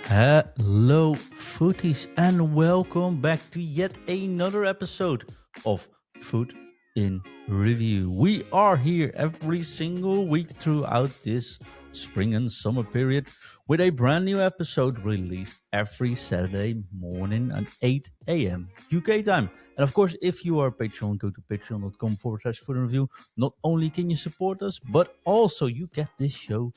Hello, footies, and welcome back to yet another episode of FUT in Review. We are here every single week throughout this spring and summer period with a brand new episode released every Saturday morning at 8 a.m. UK time. And of course, if you are a Patreon, go to patreon.com/FUT in Review. Not only can you support us, but also you get this show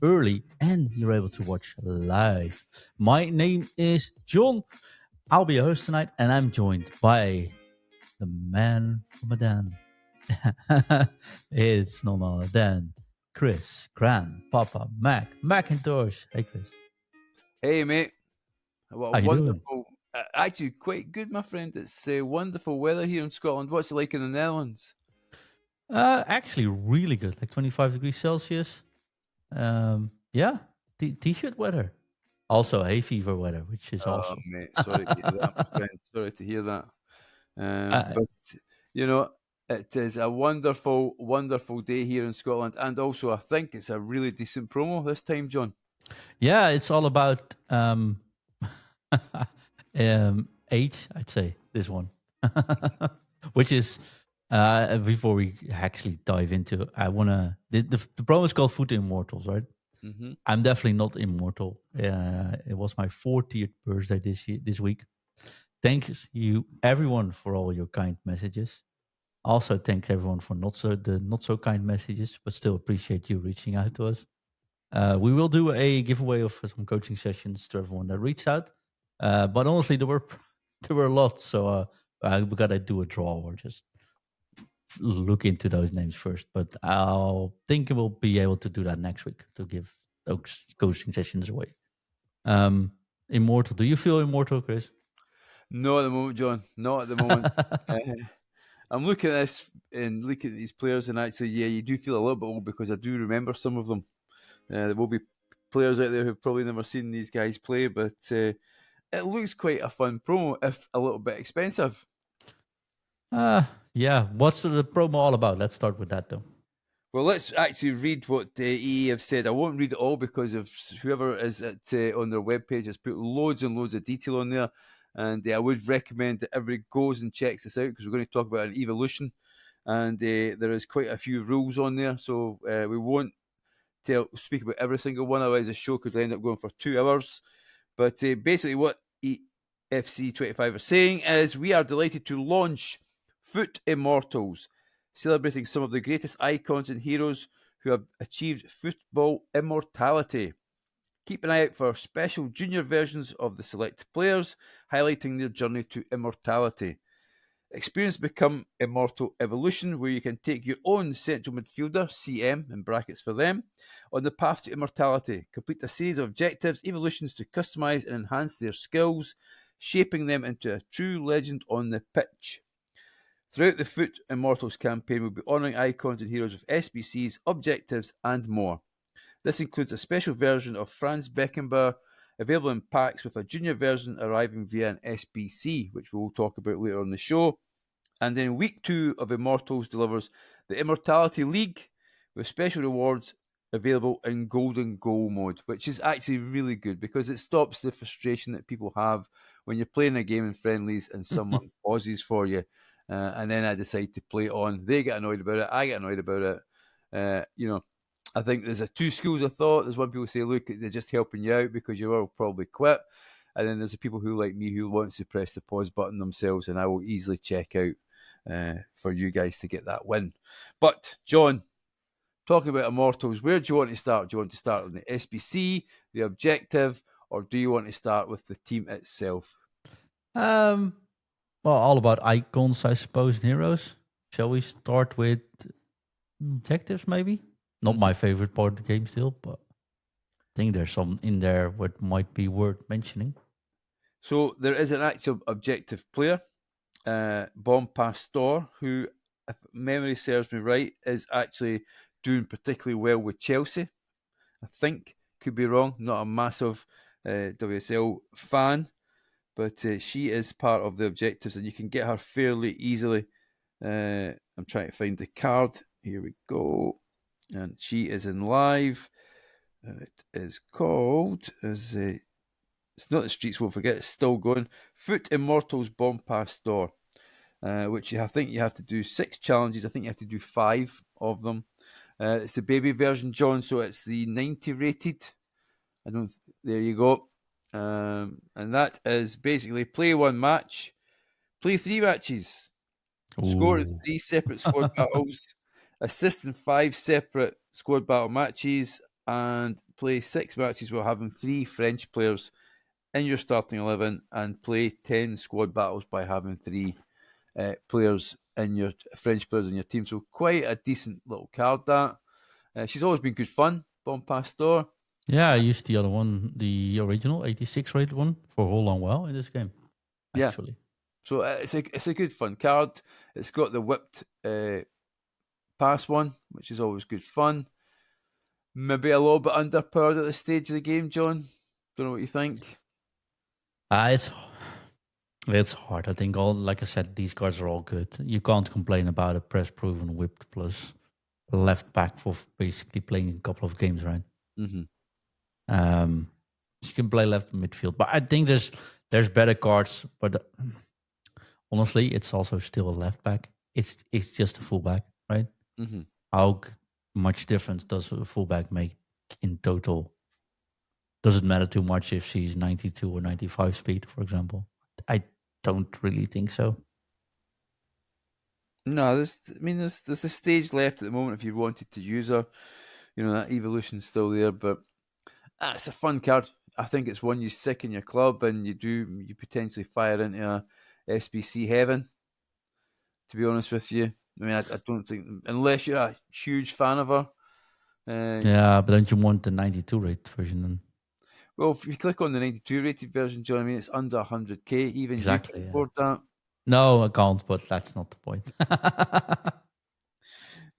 early and you're able to watch live. My name is John. I'll be your host tonight, and I'm joined by the man from Medan. It's none other than Chris, Grandpapa Mac, Macintosh. Hey, Chris. Hey, mate. What a How you doing? wonderful, actually quite good, my friend. It's wonderful weather here in Scotland. What's it like in the Netherlands? Actually, really good. Like 25 degrees Celsius. Yeah, t-shirt weather. Also, hay fever weather, which is Oh, awesome. mate, sorry to hear that, my friend. Sorry to hear that. Uh, But, you know, it is a wonderful, wonderful day here in Scotland. And also, I think it's a really decent promo this time, John. Yeah, it's all about age, I'd say, this one. Which is before we actually dive into it, I wanna the promo is called FUT Immortals, right? Hmm. I'm definitely not immortal. It was my 40th birthday this week. Thanks you everyone for all your kind messages. Also, thanks everyone for not so kind messages, but still appreciate you reaching out to us. We will do a giveaway of some coaching sessions to everyone that reached out. But honestly, there were there were a lot, so we gotta do a draw or just look into those names first. But I'll think we'll be able to do that next week to give those coaching sessions away. Immortal. Do you feel immortal, Chris? Not at the moment, John. Not at the moment. Uh, I'm looking at this and looking at these players, and actually, yeah, you do feel a little bit old because I do remember some of them. There will be players out there who've probably never seen these guys play, but it looks quite a fun promo, if a little bit expensive. Yeah. What's the promo all about? Let's start with that though. Well, let's actually read what EA have said. I won't read it all because of whoever is at, on their webpage has put loads and loads of detail on there. And I would recommend that everybody goes and checks this out because we're going to talk about an evolution. And there is quite a few rules on there. So we won't speak about every single one, otherwise the show could end up going for 2 hours. But basically, what FC25 are saying is we are delighted to launch FUT Immortals, celebrating some of the greatest icons and heroes who have achieved football immortality. Keep an eye out for special junior versions of the select players, highlighting their journey to immortality. Experience Become Immortal Evolution, where you can take your own central midfielder, CM in brackets for them, on the path to immortality. Complete a series of objectives, evolutions to customize and enhance their skills, shaping them into a true legend on the pitch. Throughout the FUT Immortals campaign, we'll be honouring icons and heroes with SBCs, objectives, and more. This includes a special version of Franz Beckenbauer, available in packs with a junior version arriving via an SBC, which we'll talk about later on the show. And then week 2 of Immortals delivers the Immortality League with special rewards available in Golden Goal mode, which is actually really good because it stops the frustration that people have when you're playing a game in friendlies and someone pauses for you. And then I decide to play it on. They get annoyed about it. I get annoyed about it. I think there's two schools of thought. There's one people say, look, they're just helping you out because you will probably quit. And then there's the people who, like me, who wants to press the pause button themselves, and I will easily check out for you guys to get that win. But, John, talking about Immortals, where do you want to start? Do you want to start on the SBC, the objective, or do you want to start with the team itself? Um, well, all about icons, I suppose, and heroes. Shall we start with objectives, maybe? Not my favorite part of the game still, but I think there's some in there what might be worth mentioning. So there is an actual objective player, Bon Pastor, who, if memory serves me right, is actually doing particularly well with Chelsea. I think, could be wrong, not a massive WSL fan, but she is part of the objectives and you can get her fairly easily. I'm trying to find the card. Here we go. And she is in live. And it is called, It's not the streets won't forget. It's still going. FUT Immortals Bomb Pass Store, which I think you have to do 6 challenges. I think you have to do 5 of them. It's the baby version, John, so it's the 90 rated. There you go. And that is basically play 1 match, play 3 matches, score in Ooh. 3 separate squad battles, assist in 5 separate squad battle matches, and play 6 matches while having 3 French players in your starting 11, and play 10 squad battles by having 3 players in your French players in your team. So quite a decent little card that. She's always been good fun, Bon Pastor. Yeah, I used the other one, the original 86 rated one, for a whole long while in this game. Actually, so it's a good fun card. It's got the whipped pass one, which is always good fun. Maybe a little bit underpowered at this stage of the game, John. Don't know what you think. It's hard. I think like I said, these cards are all good. You can't complain about a press proven whipped plus left back for basically playing a couple of games, right? Mm-hmm. You can play left midfield, but I think there's better cards. But honestly, it's also still a left back. It's just a fullback, right? Mm-hmm. How much difference does a fullback make in total? Does it matter too much if she's 92 or 95 speed, for example? I don't really think so. No, there's the stage left at the moment if you wanted to use her. You know, that evolution's still there, but it's a fun card. I think it's one you stick in your club and you potentially fire into a SBC heaven, to be honest with you. I mean, I don't think, unless you're a huge fan of her. Yeah, but don't you want the 92 rate version then? Well, if you click on the 92 rated version, John, I mean, it's under 100k. Even Exactly, you can yeah. afford that. No, I can't, but that's not the point.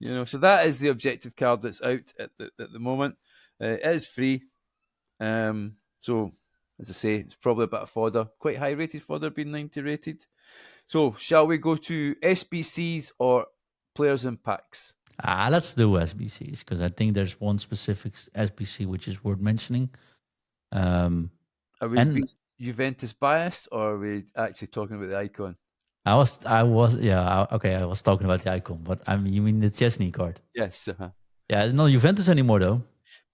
You know, so that is the objective card that's out at the moment. It is free. So, as I say, it's probably a bit of fodder. Quite high rated fodder, being 90 rated. So, shall we go to SBCs or players in packs? Let's do SBCs because I think there's one specific SBC which is worth mentioning. Are we And Juventus biased, or are we actually talking about the icon? I was, yeah, okay. I was talking about the icon, but I mean, you mean the Chesney card? Yes. Yeah, not Juventus anymore though.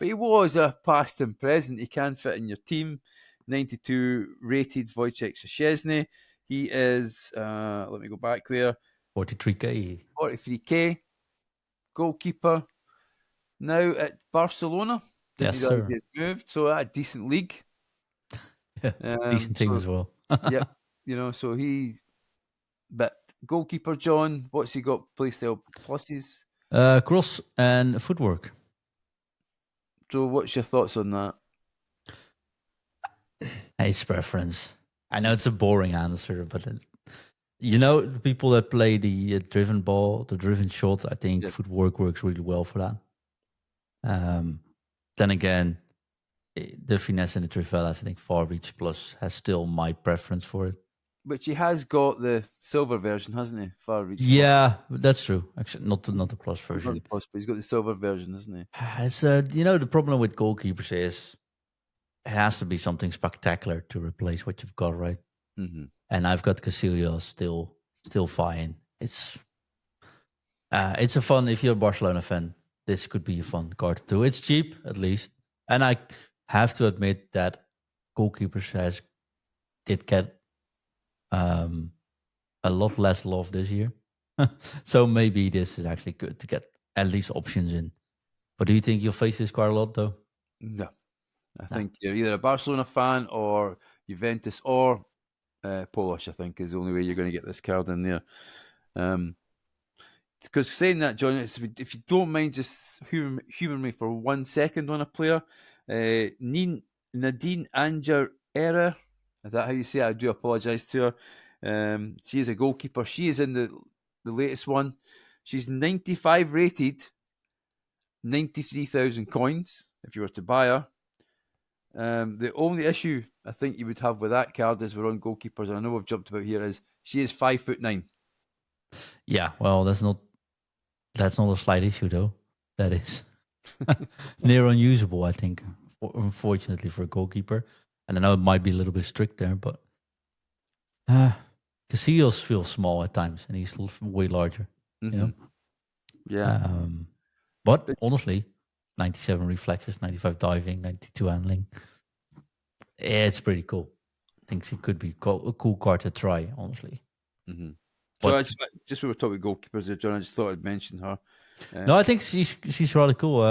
But he was a past and present. He can fit in your team. 92 rated Wojciech Szczesny. He is, let me go back there, 43k. 43k. Goalkeeper. Now at Barcelona. Didn't Yes, realise sir. he had moved. So a decent league. Decent team as well. Yep. You know, so but goalkeeper John, what's he got? Playstyle pluses. Cross and footwork. So what's your thoughts on that? It's preference. I know it's a boring answer, but the people that play the driven ball, the driven shot, I think Yep. footwork works really well for that. Then again, the finesse and the trivelas, I think far reach plus has still my preference for it. Which he has got the silver version, hasn't he? Far reach. Yeah, that's true. Actually, not the plus Not version. the plus, but he's got the silver version, hasn't he? It's the problem with goalkeepers is it has to be something spectacular to replace what you've got, right? Mm-hmm. And I've got Casillas still fine. It's a fun, if you're a Barcelona fan, this could be a fun card to do. It's cheap at least, and I have to admit that goalkeepers did get a lot less love this year. So maybe this is actually good to get at least options in. But do you think you'll face this card a lot though? No. I think you're either a Barcelona fan or Juventus or Polish, I think, is the only way you're going to get this card in there. Because saying that, John, if you don't mind just humor me for 1 second on a player, Nadine Anger Error, is that how you say it? I do apologise to her. She is a goalkeeper. She is in the latest one. She's 95 rated, 93,000 coins if you were to buy her. The only issue I think you would have with that card is we're on goalkeepers, and I know we've jumped about here, is she is 5'9". Yeah, well, that's not a slight issue though. That is near unusable, I think. Unfortunately for a goalkeeper, And I know it might be a little bit strict there, but Casillas feels small at times, and he's way larger. You know. Yeah. But But honestly, 97 reflexes, 95 diving, 92 handling. It's pretty cool. I think she could be a cool card to try, honestly. so But I just we were talking about goalkeepers there, John. I just thought I'd mention her. no, I think she's rather cool.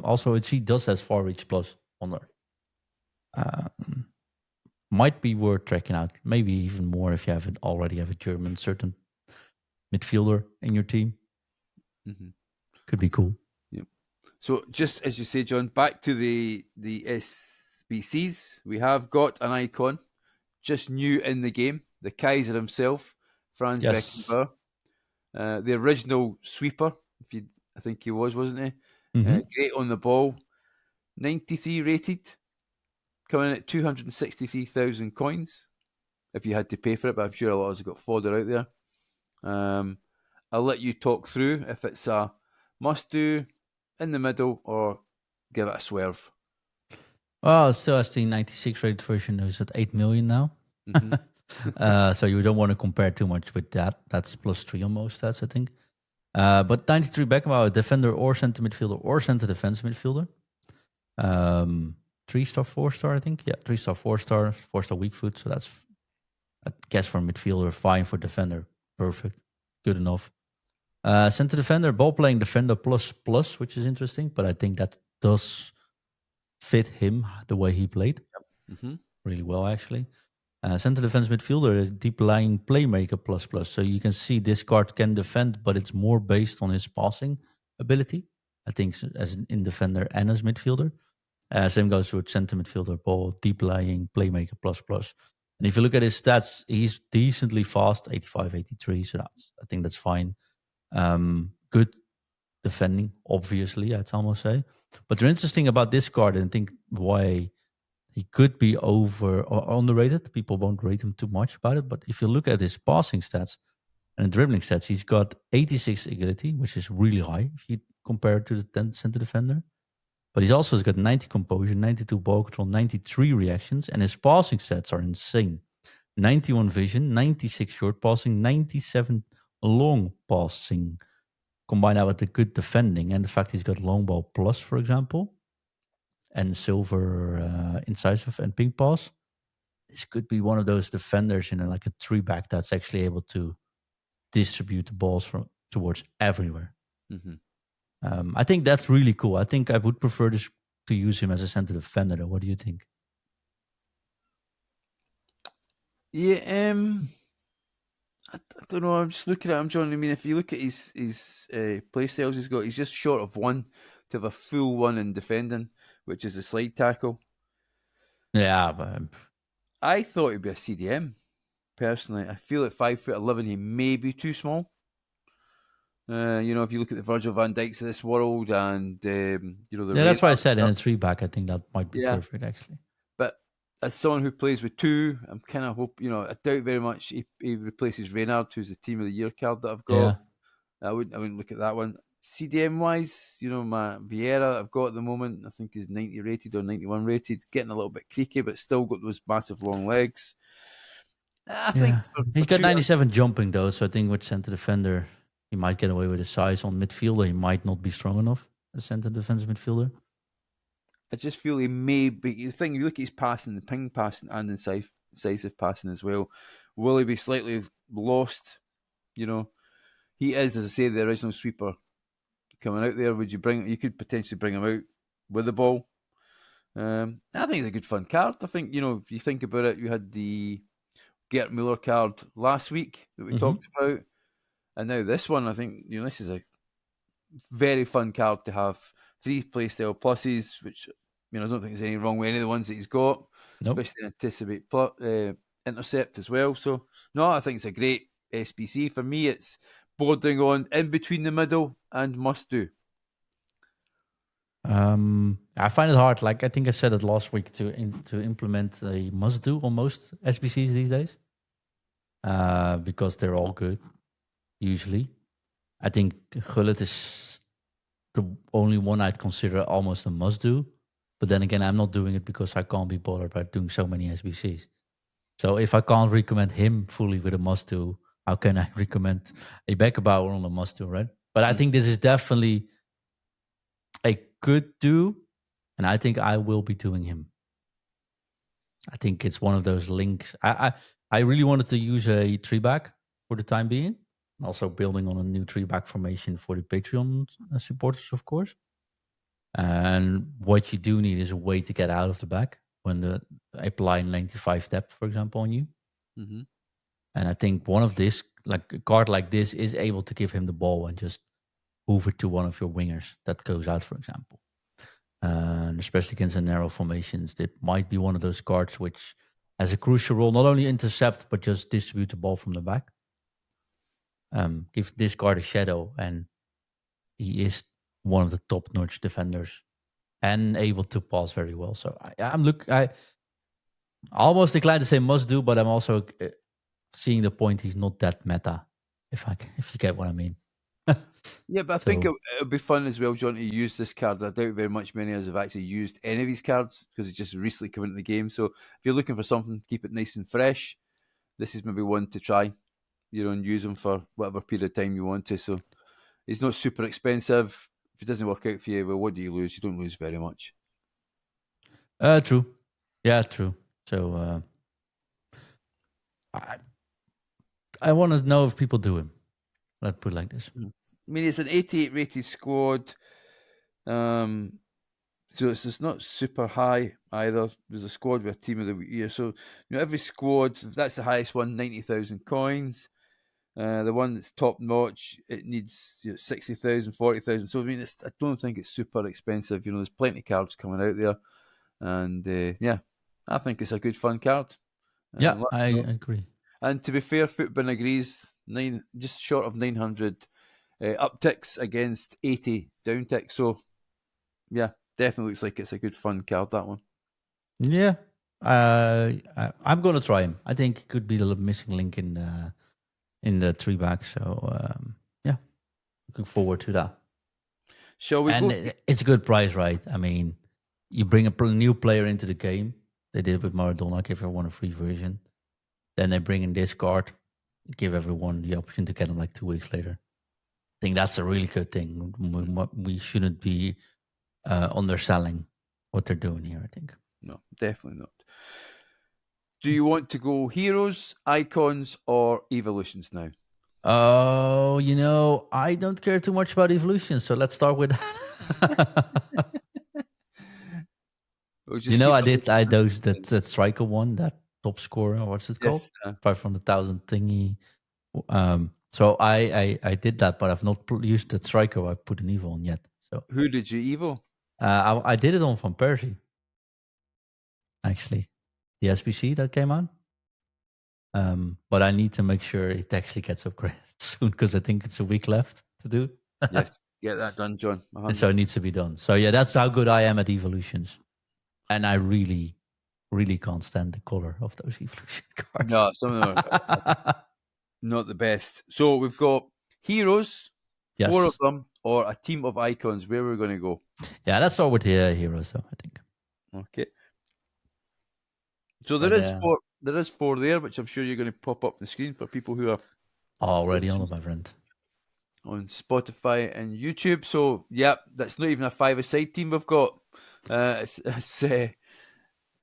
Also, she does has far reach plus on her. Might be worth checking out. Maybe even more if you already have a German certain midfielder in your team. Could be cool. Yep. So just as you say, John, back to the SBCs, we have got an icon just new in the game, the Kaiser himself, Franz Yes. Beckenbauer, the original sweeper. I think he was, wasn't he? Great on the ball, 93 rated, coming in at 263,000 coins. If you had to pay for it, but I'm sure a lot of us have got fodder out there. I'll let you talk through if it's a must do, in the middle, or give it a swerve. Well, still has the 96 rated version who's at 8 million now. So you don't want to compare too much with that. That's +3 on most stats, I think. But 93 Beckenbauer, defender or center midfielder or center defense midfielder. 3-star, 4-star, I think. Yeah, 3-star, 4-star, 4-star weak foot. So that's, I guess, for midfielder, fine. For defender, perfect, good enough. Center defender, ball playing defender plus, which is interesting. But I think that does fit him the way he played really well, actually. Center defense midfielder, deep lying playmaker plus. So you can see this card can defend, but it's more based on his passing ability, I think, as an in defender and as midfielder. Same goes with center midfielder, ball, deep lying playmaker plus. And if you look at his stats, he's decently fast, 85, 83. So I think that's fine. Good defending, obviously, I'd almost say. But the interesting about this card, and I think why he could be over or underrated. People won't rate him too much about it. But if you look at his passing stats and dribbling stats, he's got 86 agility, which is really high if you compare it to the 10 center defender. But he's also got 90 composure, 92 ball control, 93 reactions, and his passing stats are insane. 91 vision, 96 short passing, 97 long passing. Combine that with the good defending and the fact he's got long ball plus, for example, and silver incisive and ping pass. This could be one of those defenders in like a 3-back that's actually able to distribute the balls towards everywhere. I think that's really cool. I think I would prefer to use him as a center defender, though. What do you think? Yeah, I don't know. I'm just looking at him, John. I mean, if you look at his play styles he's just short of one to have a full one in defending, which is a slide tackle. Yeah, but I thought he'd be a CDM. Personally, I feel at 5'11", he may be too small. If you look at the Virgil van Dijks of this world, and that's why I said in a 3-back. I think that might be perfect, actually. But as someone who plays with two, I'm kind of I doubt very much he replaces Reynard, who's the Team of the Year card that I've got. Yeah. I wouldn't look at that one. CDM wise, my Vieira that I've got at the moment, I think is 90 rated or 91 rated, getting a little bit creaky, but still got those massive long legs. I think he's got 97 jumping though, so I think with center defender he might get away with his size. On midfielder he might not be strong enough as center defensive midfielder. I just feel he may be. The thing, you look at his passing, the ping passing and incisive passing as well. Will he be slightly lost? He is, as I say, the original sweeper coming out there. You could potentially bring him out with the ball. I think it's a good fun card. I think, if you think about it, you had the Gert Muller card last week that we talked about. And now this one, I think, this is a very fun card to have. 3 playstyle pluses, which, I don't think there's anything wrong with any of the ones that he's got. Nope. Especially anticipate intercept as well. So, no, I think it's a great SBC. For me, it's bordering on in between the middle and must do. I find it hard. Like I think I said it last week to implement a must do on most SBCs these days, because they're all good. Usually, I think Gullit is the only one I'd consider almost a must do. But then again, I'm not doing it because I can't be bothered by doing so many SBCs. So if I can't recommend him fully with a must-do, how can I recommend a Beckenbauer on a must-do, right? But I think this is definitely a good do, and I think I will be doing him. I think it's one of those links. I really wanted to use a 3-back for the time being. Also building on a new 3-back formation for the Patreon supporters, of course. And what you do need is a way to get out of the back when the apply 95 depth, for example, on you. Mm-hmm. And I think one of this, like a card like this, is able to give him the ball and just move it to one of your wingers that goes out, for example. And especially against the narrow formations, it might be one of those cards which has a crucial role, not only intercept, but just distribute the ball from the back. Give this card a shadow, and he is one of the top-notch defenders and able to pass very well. So I almost declined to say must do, but I'm also seeing the point. He's not that meta, if you get what I mean. Yeah, but I think it would be fun as well, John, to use this card. I doubt very much many of us have actually used any of these cards because it's just recently come into the game. So if you're looking for something, keep it nice and fresh. This is maybe one to try, and use them for whatever period of time you want to. So it's not super expensive. If it doesn't work out for you, well, what do you lose? You don't lose very much. True. Yeah, true. So I want to know if people do him. Let's put it like this. I mean, it's an 88 rated squad. So it's not super high either. There's a squad with a team of the year. So, every squad, that's the highest one, 90,000 coins. The one that's top notch, it needs 60,000, 40,000. So, I mean, I don't think it's super expensive. There's plenty of cards coming out there. And, I think it's a good fun card. Yeah, I agree. And to be fair, FUT agrees, just short of 900 upticks against 80 downticks. So, yeah, definitely looks like it's a good fun card, that one. Yeah, I'm going to try him. I think it could be the missing link in the 3-back. So, yeah, looking forward to that. Shall we and go? It's a good price, right? I mean, you bring a new player into the game. They did it with Maradona, give everyone a free version. Then they bring in this card, give everyone the option to get them like 2 weeks later. I think that's a really good thing. We shouldn't be underselling what they're doing here, I think. No, definitely not. Do you want to go heroes, icons, or evolutions now? Oh, I don't care too much about evolutions, so let's start with I did that striker one, that top scorer, what's it called? 500,000 thingy. So I did that, but I've not used the striker I put an Evo on yet. So who did you Evo? I did it on Van Persie, actually, the SBC that came out. But I need to make sure it actually gets upgraded soon because I think it's a week left to do. Yes, get that done, John. And so it needs to be done. So yeah, that's how good I am at evolutions, and I really, really can't stand the color of those evolution cards. No, some of them are not the best. So we've got heroes, 4 of them, or a team of icons. Where we're going to go? Yeah, let's start with the heroes, though, I think. Okay. So there is 4. There is 4 there, which I'm sure you're going to pop up the screen for people who are already on it, my friend. On Spotify and YouTube. So, that's not even a 5-a-side team we've got. They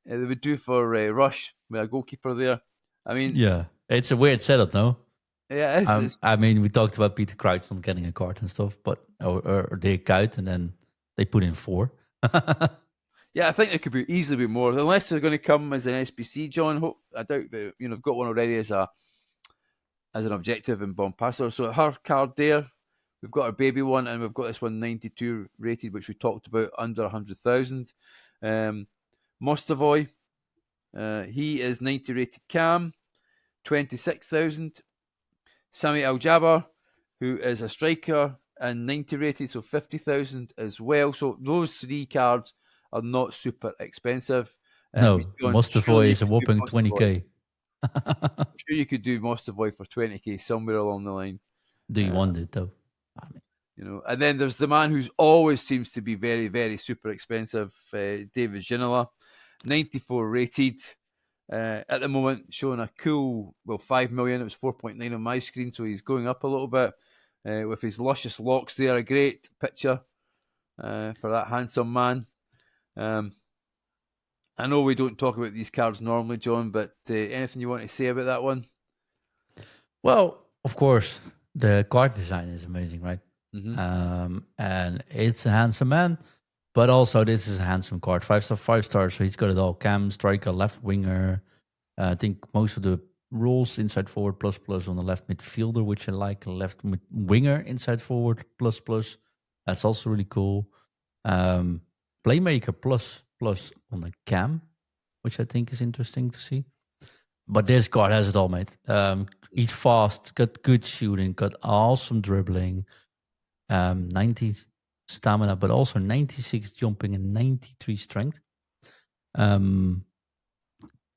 would do for Rush with a goalkeeper there. I mean, yeah, it's a weird setup, no? Yeah, it is. I mean, we talked about Peter Crouch not getting a card and stuff, but or they out and then they put in 4. Yeah, I think there could easily be more, unless they're going to come as an SBC, John. I doubt that, I've got one already as an objective in Bompasso. So her card there, we've got our baby one, and we've got this one 92 rated, which we talked about, under 100,000. Mostovoy, he is 90 rated cam, 26,000. Sami Al-Jabbar, who is a striker and 90 rated, so 50,000 as well. So those 3 cards are not super expensive. No, Mostovoy is a whopping 20k. I'm sure you could do Mostovoy for 20k somewhere along the line. Do you want it though? And then there's the man who's always seems to be very, very super expensive, David Ginola, 94 rated. At the moment, showing a cool, 5 million. It was 4.9 on my screen, so he's going up a little bit with his luscious locks there. A great picture for that handsome man. I know we don't talk about these cards normally, John, but anything you want to say about that one? Well, of course, the card design is amazing, right? Mm-hmm. And it's a handsome man, but also this is a handsome card. 5-star, 5-star, so he's got it all. Cam, striker, left winger. I think most of the rules inside forward plus plus on the left midfielder, which I like. Left winger inside forward plus plus. That's also really cool. Playmaker plus plus on the cam, which I think is interesting to see. But this card has it all, mate. He's fast, got good shooting, got awesome dribbling, 90 stamina, but also 96 jumping and 93 strength.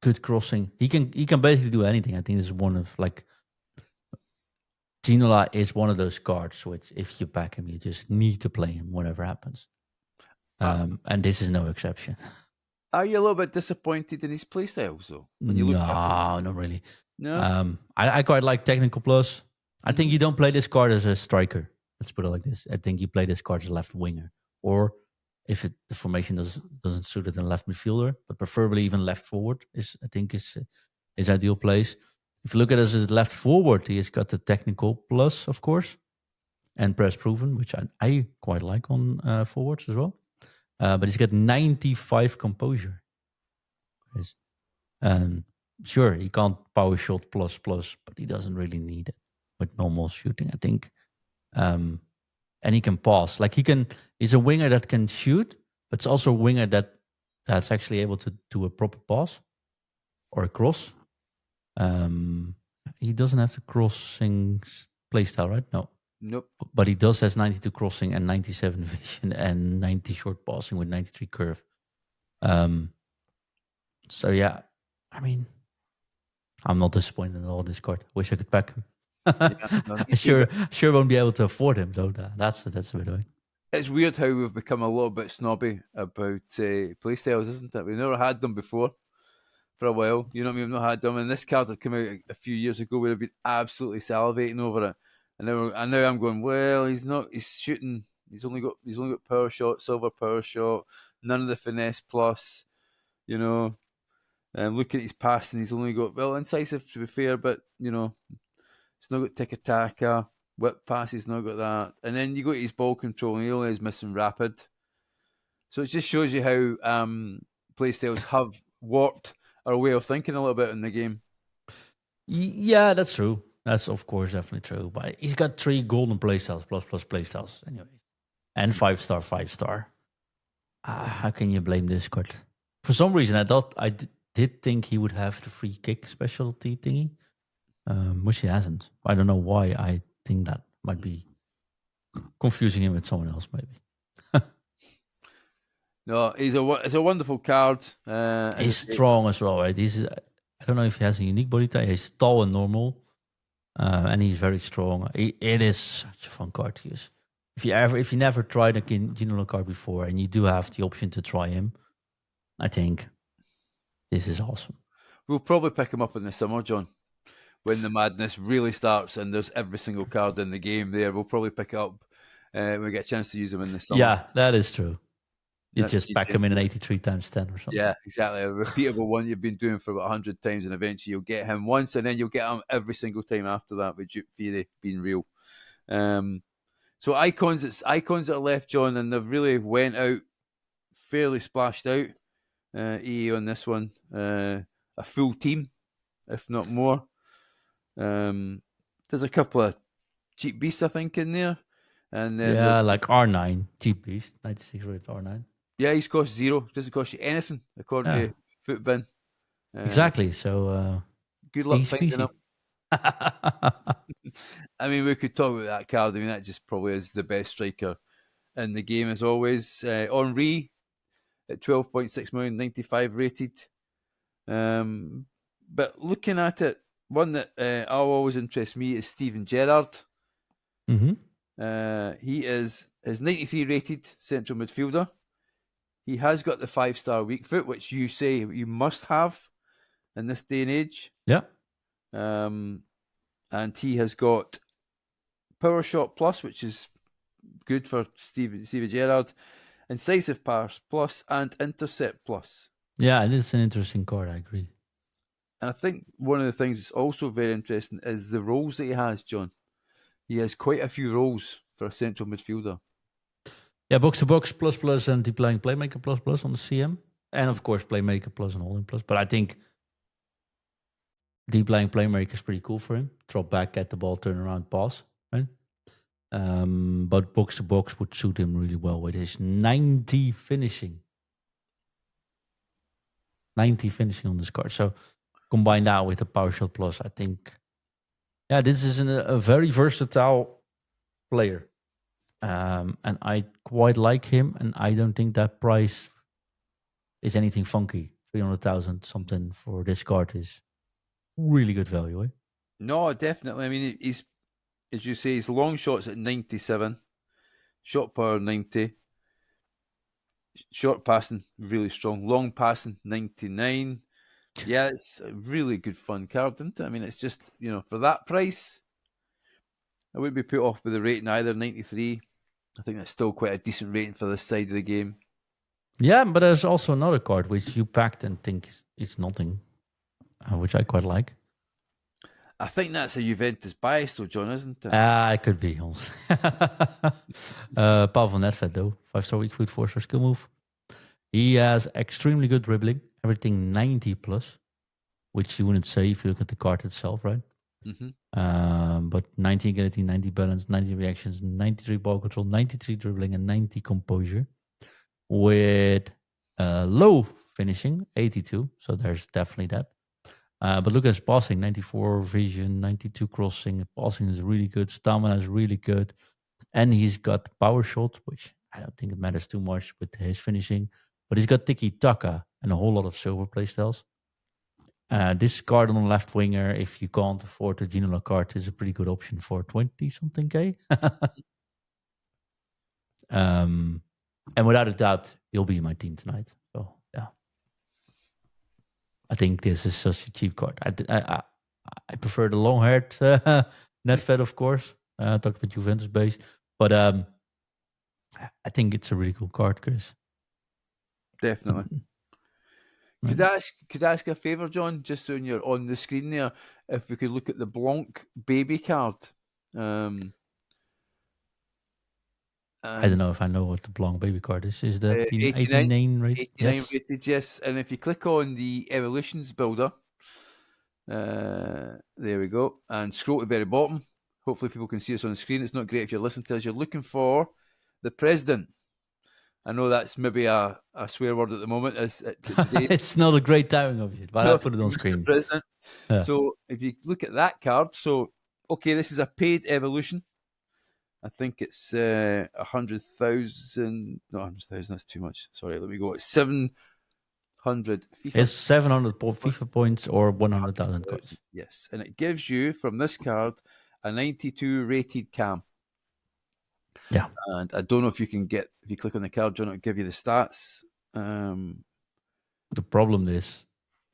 Good crossing. He can basically do anything. I think this is one of Ginola is one of those cards which if you back him, you just need to play him whatever happens. And this is no exception. Are you a little bit disappointed in his playstyles, though? When you look at him? Not really. No. I quite like technical plus. I think you don't play this card as a striker. Let's put it like this. I think you play this card as a left winger, or if the formation doesn't suit it, in left midfielder, but preferably even left forward is ideal place. If you look at it as a left forward, he has got the technical plus, of course, and press proven, which I quite like on forwards as well. But he's got 95 composure. Sure, he can't power shot plus, but he doesn't really need it with normal shooting, I think. And he can pass. He's a winger that can shoot, but it's also a winger that's actually able to do a proper pass or a cross. He doesn't have the crossing playstyle, right? No. Nope. But he has 92 crossing and 97 vision and 90 short passing with 93 curve. So yeah, I mean, I'm not disappointed in all this card. Wish I could pack him. I sure won't be able to afford him though. That's a bit annoying. It's weird how we've become a little bit snobby about playstyles, isn't it? We never had them before for a while. You know what I mean? We've not had them, and this card had come out a few years ago. We'd have been absolutely salivating over it, and now I'm going. Well, he's not. He's shooting. He's only got power shot, silver power shot, none of the finesse plus. And look at his passing. He's only got incisive to be fair, but he's not got tiki-taka. Whip pass, he's not got that. And then you go to his ball control, and he only is missing rapid. So it just shows you how playstyles have warped our way of thinking a little bit in the game. Yeah, that's true. That's of course definitely true. But he's got 3 golden playstyles plus playstyles, anyways, and 5-star, 5-star. How can you blame this card? For some reason, I did think he would have the free kick specialty thingy, which he hasn't. I don't know why. I think that might be confusing him with someone else, maybe. No, it's a wonderful card. He's strong as well, right? I don't know if he has a unique body type. He's tall and normal, and he's very strong. It is such a fun card to use. If you never tried a Ginola card before, and you do have the option to try him, I think this is awesome. We'll probably pick him up in the summer, John, when the madness really starts and there's every single card in the game there. We'll probably pick it up when we get a chance to use them in the summer. Yeah, that is true. You just pack them in an 83 times 10 or something. Yeah, exactly. A repeatable one you've been doing for about 100 times, and eventually you'll get him once, and then you'll get him every single time after that, with Duke Theory being real. So icons that are left, John, and they've really went out fairly splashed out. EA on this one, a full team, if not more. There's a couple of cheap beasts, I think, in there. And then like R9, cheap beast, 96 rated R9. Yeah, he's cost 0. Doesn't cost you anything, according to FUT Bin. Exactly. So good luck finding him. I mean, we could talk about that card. I mean, that just probably is the best striker in the game, as always. Henry at 12.6 million, 95 rated. But looking at it, one that always interests me is Steven Gerrard. Mm-hmm. He is 93 rated central midfielder. He has got the 5-star weak foot, which you say you must have in this day and age. Yeah. And he has got power shot plus, which is good for Stevie Gerrard, incisive pass plus, and intercept plus. Yeah, and it's an interesting card, I agree. And I think one of the things that's also very interesting is the roles that he has, John. He has quite a few roles for a central midfielder. Yeah, box to box plus plus and deep lying playmaker plus plus on the CM. And of course, playmaker plus and holding plus. But I think deep lying playmaker is pretty cool for him. Drop back, get the ball, turn around, pass. Right? But box to box would suit him really well with his 90 finishing. 90 finishing on this card. So combine that with the power shot plus, I think, yeah, this is a very versatile player. And I quite like him. And I don't think that price is anything funky. 300,000 something for this card is really good value, eh? No, definitely. I mean, he's, as you say, his long shots at 97, shot power 90, short passing really strong, long passing 99. Yeah, it's a really good fun card, isn't it? I mean, it's just, for that price, I wouldn't be put off with the rating either, 93. I think that's still quite a decent rating for this side of the game. Yeah, but there's also another card which you packed and think it's nothing, which I quite like. I think that's a Juventus bias, though, John, isn't it? It could be. Paul van Nedved, though. 5-star weak foot, 4-star skill move. He has extremely good dribbling, everything 90 plus, which you wouldn't say if you look at the card itself, right? Mm-hmm. But 90 agility, 90 balance, 90 reactions, 93 ball control, 93 dribbling, and 90 composure. With low finishing, 82. So there's definitely that. But look at his passing, 94 vision, 92 crossing. Passing is really good. Stamina is really good. And he's got power shot, which I don't think it matters too much with his finishing. But he's got tiki-taka and a whole lot of silver playstyles. This card on the left winger, if you can't afford the Ginola card, is a pretty good option for 20-something K. And without a doubt, he'll be in my team tonight. So, yeah. I think this is such a cheap card. I prefer the long-haired Nedved, of course. Talk about Juventus base. But I think it's a really cool card, Chris. Definitely. Could I ask a favour, John, just when you're on the screen there, if we could look at the Blanc baby card? I don't know if I know what the Blanc baby card is. Is that 89 rated? 89 Yes. rated, yes. And if you click on the Evolutions builder, there we go, and scroll to the very bottom. Hopefully people can see us on the screen. It's not great if you're listening to us. You're looking for the president. I know that's maybe a swear word at the moment. It's not a great timing of you, but I'll put it on screen. President. Yeah. So if you look at that card, okay, this is a paid evolution. I think it's 100,000. No, 100,000. That's too much. Sorry, let me go. It's 700 FIFA. It's 700 FIFA points or 100,000 coins. Yes, and it gives you from this card a 92 rated cam. Yeah, and I don't know if you can if you click on the card, John, it'll give you the stats. The problem is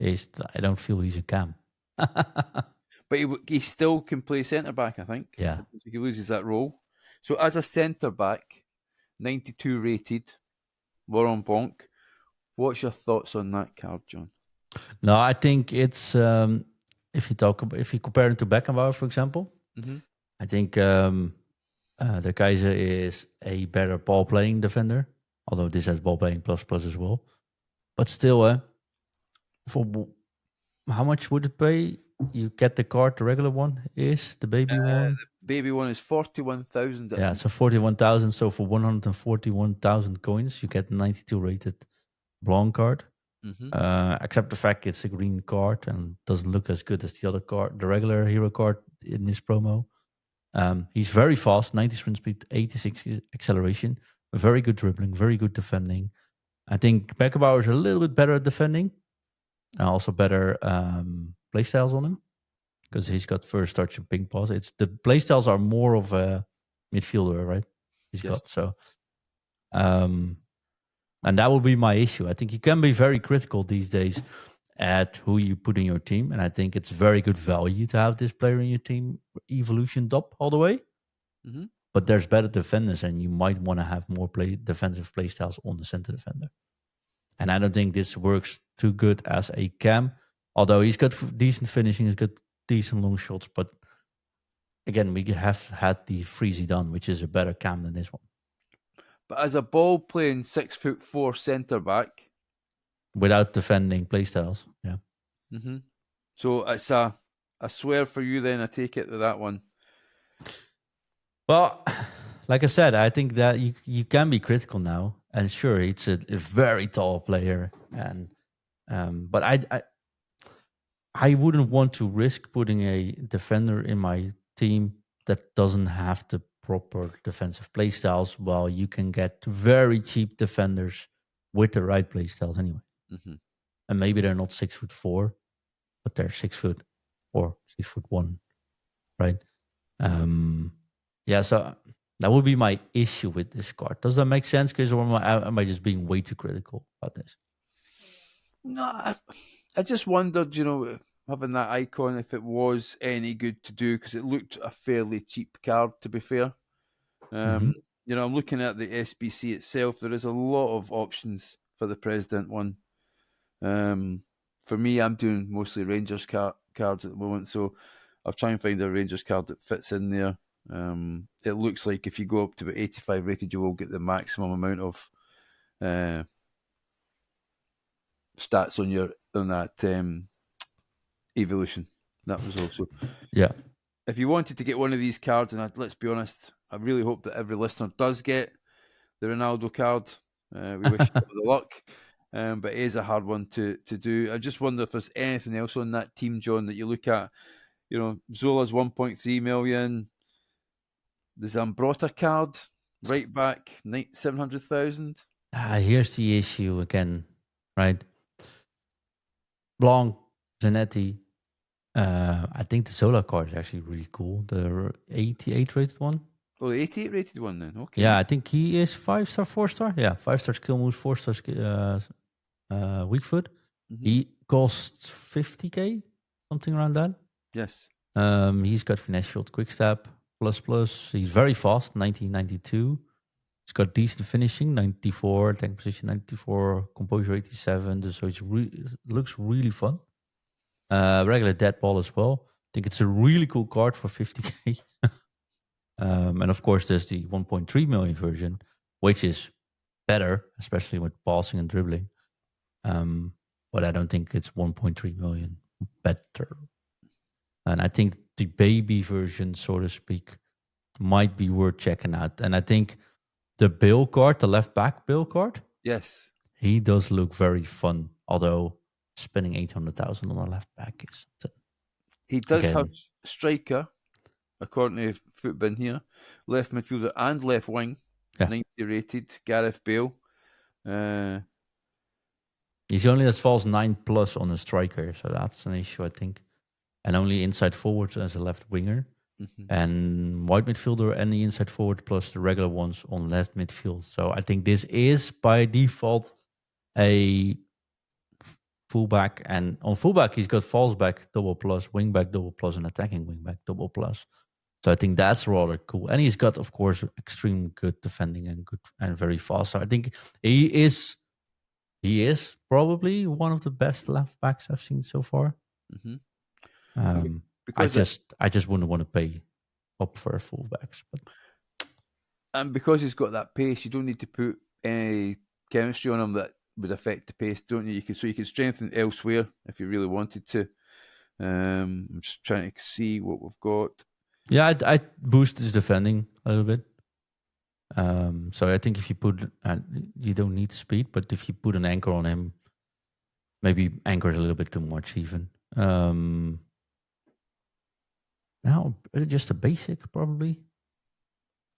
that I don't feel he's a cam. But he still can play centre back, I think. Yeah, he loses that role. So as a centre back, 92 rated, Laurent Blanc. What's your thoughts on that card, John? No, I think it's if you compare it to Beckenbauer, for example, I think the Kaiser is a better ball playing defender. Although this has ball playing plus as well, but still, for how much would it pay? You get the card. The regular one is the baby one. The baby one is 41,000. Yeah, so 41,000. So for 141,000 coins, you get 92 rated Blanc card. Except the fact it's a green card and doesn't look as good as the other card, the regular hero card in this promo. He's very fast, 90 sprint speed, 86 acceleration, very good dribbling, very good defending. I think Beckenbauer is a little bit better at defending, and also better playstyles on him because he's got first touch and ping pass. It's the playstyles are more of a midfielder, right? He's Yes. got so. And that will be my issue. I think you can be very critical these days at who you put in your team, and I think it's very good value to have this player in your team evolution up all the way. Mm-hmm. But there's better defenders, and you might want to have more defensive play styles on the center defender. And I don't think this works too good as a cam, although he's got decent finishing, he's got decent long shots. But again, we have had the Freezy done, which is a better cam than this one. But as a ball playing 6'4" centre back, without defending playstyles. Yeah. mm-hmm. So it's a swear for you. Then I take it that one. Well, like I said, I think that you can be critical now, and sure, it's a very tall player, and but I wouldn't want to risk putting a defender in my team that doesn't have the proper defensive playstyles. While you can get very cheap defenders with the right playstyles anyway, and maybe they're not 6'4", but they're 6 foot or 6'1", right? Yeah, so that would be my issue with this card. Does that make sense, Chris, or am I just being way too critical about this? No, I just wondered, having that icon, if it was any good to do, because it looked a fairly cheap card, to be fair. I'm looking at the SBC itself. There is a lot of options for the President one. For me, I'm doing mostly Rangers cards at the moment, so I'll try and find a Rangers card that fits in there. It looks like if you go up to about 85 rated, you will get the maximum amount of stats on that evolution. That was also If you wanted to get one of these cards, and let's be honest, I really hope that every listener does get the Ronaldo card. We wish you all the luck, but it is a hard one to do. I just wonder if there's anything else on that team, John, that you look at. Zola's 1.3 million. The Zambrotta card, right back, 700,000. Here's the issue again, right? Blanc, Zanetti. I think the Zola card is actually really cool. The 88 rated one. Oh, the 88 rated one then. Okay. Yeah, I think he is 5-star, 4-star. Yeah, 5-star skill moves, 4-star weak foot. He costs 50k, something around that. Yes. He's got finesse shot, quick step, plus. He's very fast, 1992. He's got decent finishing, 94, tank position 94, composure 87. So it looks really fun. Regular dead ball as well. I think it's a really cool card for 50k. And of course, there's the 1.3 million version, which is better, especially with passing and dribbling. But I don't think it's 1.3 million better. And I think the baby version, so to speak, might be worth checking out. And I think the Bill card, the left back Bill card, yes, he does look very fun. Although spending 800,000 on a left back is something. He does have striker, according to FUT here, left midfielder and left wing, 90 rated. Gareth Bale. He's only as falls 9+ on a striker, so that's an issue, I think. And only inside forward as a left winger. And wide midfielder and the inside forward plus the regular ones on left midfield. So I think this is by default a fullback. And on fullback, he's got falls back double plus, wing back double plus, and attacking wing back double plus. So I think that's rather cool. And he's got, of course, extremely good defending and good and very fast. So I think he is probably one of the best left backs I've seen so far. I just wouldn't want to pay up for fullbacks, and because he's got that pace, you don't need to put any chemistry on him that would affect the pace, don't you? You can strengthen elsewhere if you really wanted to. I'm just trying to see what we've got. Yeah, I boost his defending a little bit. So I think if you put, you don't need speed, but if you put an anchor on him, maybe anchor is a little bit too much even. Now, just a basic, probably.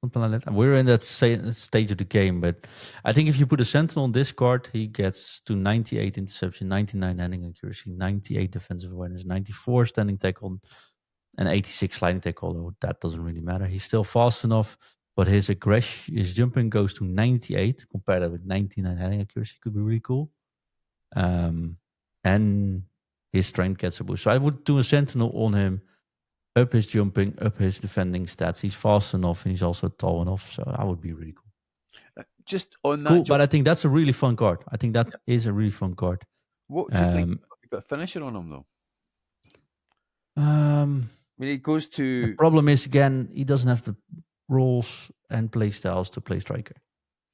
Something like that. We're in that stage of the game, but I think if you put a Sentinel on this card, he gets to 98 interception, 99 handling accuracy, 98 defensive awareness, 94 standing tackle, and 86 sliding tackle, although that doesn't really matter. He's still fast enough, but his jumping goes to 98, compared that with 99 heading accuracy could be really cool. And his strength gets a boost. So I would do a sentinel on him, up his jumping, up his defending stats. He's fast enough and he's also tall enough. So that would be really cool. Just on that, Cool, but I think that's a really fun card. I think that is a really fun card. What do you think? You've got a finisher on him though. I mean, he goes to. The problem is, again, he doesn't have the rules and play styles to play striker